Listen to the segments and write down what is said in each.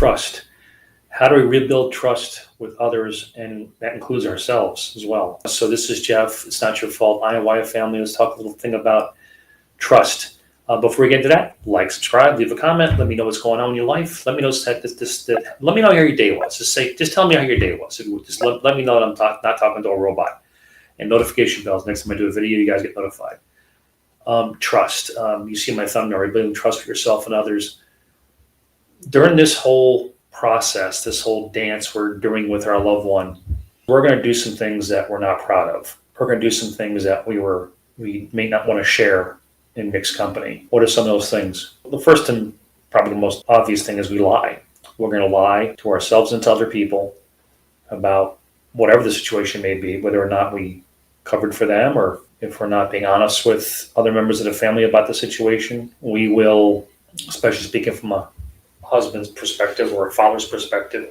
Trust. How do we rebuild trust with others? And that includes ourselves as well. So this is Jeff. It's Not Your Fault. I am Wyatt Family. Let's talk a little thing about trust. Before we get into that, like, subscribe, leave a comment. Let me know what's going on in your life. Let me know let me know how your day was. Just tell me how your day was. Just let me know that I'm not talking to a robot. And notification bells. Next time I do a video, you guys get notified. Trust. You see my thumbnail, rebuilding trust for yourself and others. During this whole process, this whole dance we're doing with our loved one, we're going to do some things that we're not proud of. We're going to do some things that we may not want to share in mixed company. What are some of those things? The first and probably the most obvious thing is we lie. We're going to lie to ourselves and to other people about whatever the situation may be, whether or not we covered for them, or if we're not being honest with other members of the family about the situation. We will, especially speaking from a husband's perspective or a father's perspective,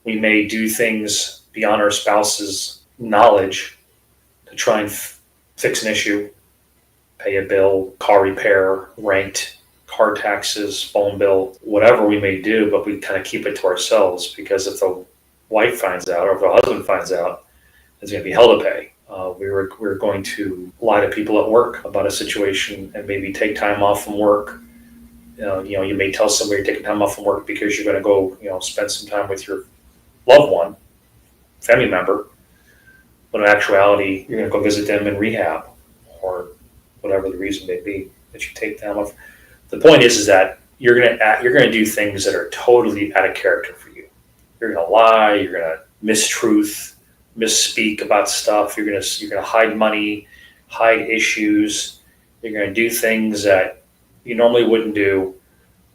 we may do things beyond our spouse's knowledge to try and fix an issue, pay a bill, car repair, rent, car taxes, phone bill, whatever we may do, but we kind of keep it to ourselves, because if the wife finds out or if the husband finds out, it's going to be hell to pay. We're going to lie to people at work about a situation and maybe take time off from work. You may tell somebody you're taking time off from work because you're going to go, spend some time with your loved one, family member, but in actuality, you're going to go visit them in rehab or whatever the reason may be that you take time off. The point is that you're going to do things that are totally out of character for you. You're going to lie. You're going to mistruth, misspeak about stuff. You're going to hide money, hide issues. You're going to do things that you normally wouldn't do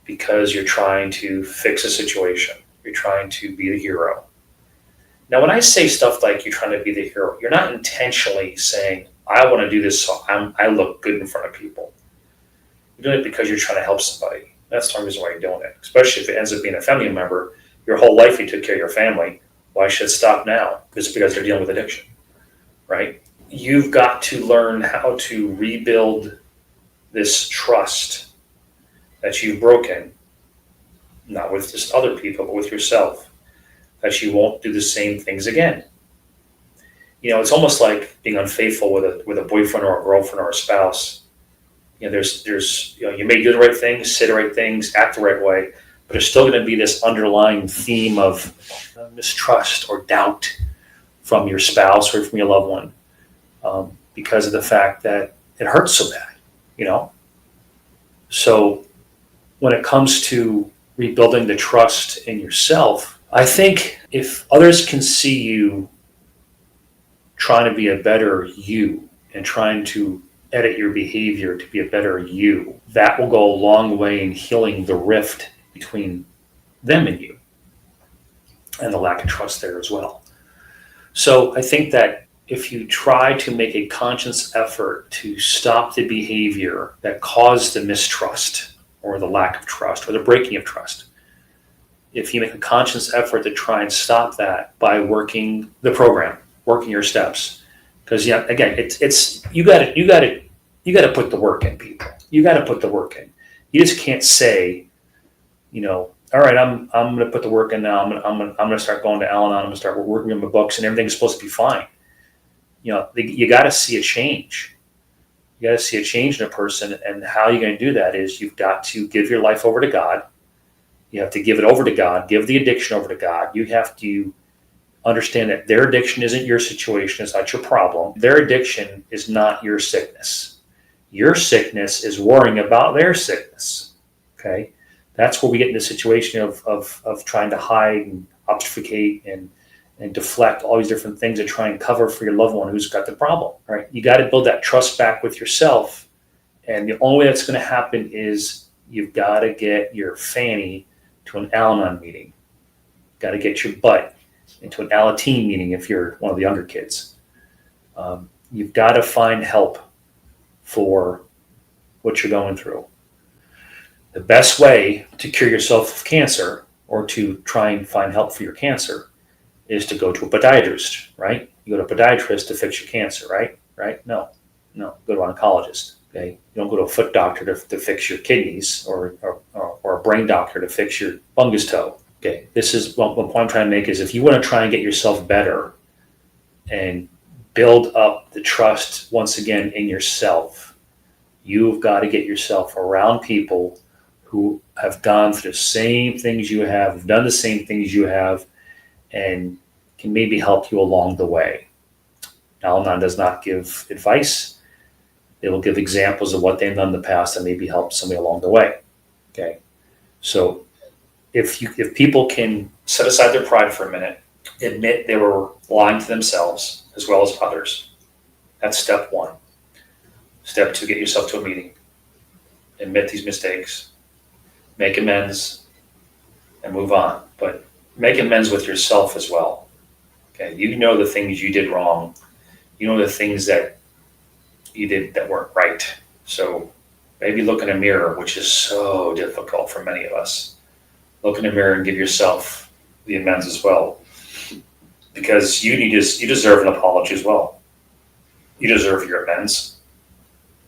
because you're trying to fix a situation. You're trying to be the hero. Now, when I say stuff like you're trying to be the hero, you're not intentionally saying, I want to do this so I look good in front of people. You're doing it because you're trying to help somebody. That's the reason why you're doing it, especially if it ends up being a family member. Your whole life you took care of your family. Why should it stop now? It's because they're dealing with addiction, right? You've got to learn how to rebuild this trust that you've broken, not with just other people, but with yourself, that you won't do the same things again. It's almost like being unfaithful with a boyfriend or a girlfriend or a spouse. There's you may do the right things, say the right things, act the right way, but there's still going to be this underlying theme of mistrust or doubt from your spouse or from your loved one, because of the fact that it hurts so bad, So when it comes to rebuilding the trust in yourself, I think if others can see you trying to be a better you and trying to edit your behavior to be a better you, that will go a long way in healing the rift between them and you and the lack of trust there as well. So I think that if you try to make a conscious effort to stop the behavior that caused the mistrust or the lack of trust or the breaking of trust, if you make a conscious effort to try and stop that by working the program, working your steps, because again, it's you got to put the work in, people. You got to put the work in. You just can't say, all right, I'm going to put the work in now. I'm going to start going to AL-ANON. I'm going to start working on my books, and everything's supposed to be fine. You got to see a change. You got to see a change in a person, and how you're going to do that is you've got to give your life over to God. You have to give it over to God. Give the addiction over to God. You have to understand that their addiction isn't your situation. It's not your problem. Their addiction is not your sickness. Your sickness is worrying about their sickness. Okay? That's where we get in the situation of trying to hide and obfuscate and deflect all these different things and try and cover for your loved one who's got the problem. Right? You got to build that trust back with yourself. And the only way that's going to happen is you've got to get your fanny to an Al-Anon meeting. Got to get your butt into an Al-Anon meeting if you're one of the younger kids. You've got to find help for what you're going through. The best way to cure yourself of cancer or to try and find help for your cancer is to go to a podiatrist, right? You go to a podiatrist to fix your cancer, right? No, go to an oncologist. Okay, you don't go to a foot doctor to fix your kidneys or a brain doctor to fix your fungus toe. Okay, this is what point I'm trying to make is if you want to try and get yourself better and build up the trust once again in yourself, you've got to get yourself around people who have gone through the same things you have done the same things you have, and can maybe help you along the way. Al-Anon does not give advice. They will give examples of what they've done in the past and maybe help somebody along the way. Okay, so if people can set aside their pride for a minute, admit they were lying to themselves as well as others, that's step one. Step two, get yourself to a meeting, admit these mistakes, make amends, and move on. But make amends with yourself as well. Okay, you know the things you did wrong. You know the things that you did that weren't right. So maybe look in a mirror, which is so difficult for many of us. Look in the mirror and give yourself the amends as well, because you deserve an apology as well. You deserve your amends.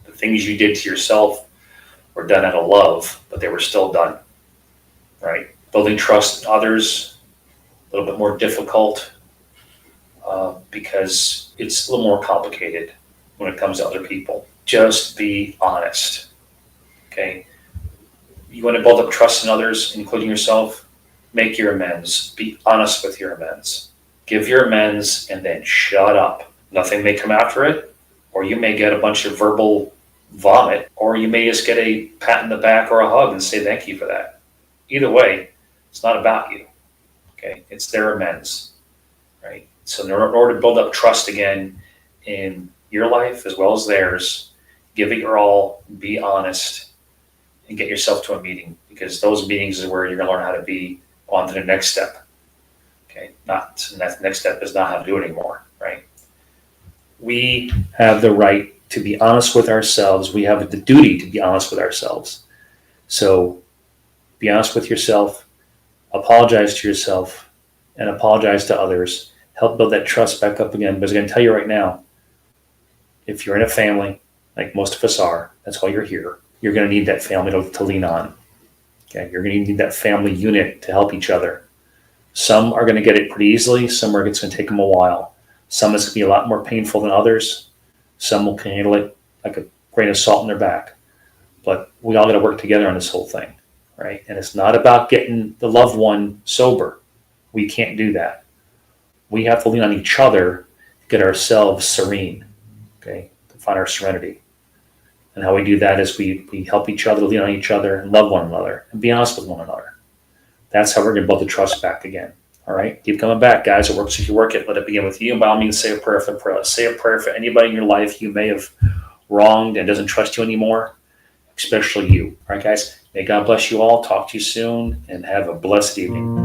The things you did to yourself were done out of love, but they were still done, right? Building trust in others, a little bit more difficult because it's a little more complicated when it comes to other people. Just be honest, okay? You want to build up trust in others, including yourself, make your amends. Be honest with your amends. Give your amends and then shut up. Nothing may come after it, or you may get a bunch of verbal vomit, or you may just get a pat in the back or a hug and say thank you for that. Either way, it's not about you, okay? It's their amends, right? So in order to build up trust again in your life as well as theirs, give it your all, be honest, and get yourself to a meeting, because those meetings is where you're going to learn how to be on to the next step. Okay, that next step is not how to do it anymore, right? We have the right to be honest with ourselves. We have the duty to be honest with ourselves. So be honest with yourself, apologize to yourself, and apologize to others. Help build that trust back up again. Because I'm going to tell you right now, if you're in a family, like most of us are, that's why you're here. You're going to need that family to lean on. Okay, you're going to need that family unit to help each other. Some are going to get it pretty easily. Some are it's going to take them a while. Some is going to be a lot more painful than others. Some will handle it like a grain of salt in their back. But we all got to work together on this whole thing, right? And it's not about getting the loved one sober. We can't do that. We have to lean on each other to get ourselves serene, okay, to find our serenity. And how we do that is we help each other, lean on each other, and love one another, and be honest with one another. That's how we're going to build the trust back again. All right? Keep coming back, guys. It works if you work it. Let it begin with you. And by all means, say a prayer for prayer. Say a prayer for anybody in your life you may have wronged and doesn't trust you anymore, especially you. All right, guys? May God bless you all. Talk to you soon, and have a blessed evening.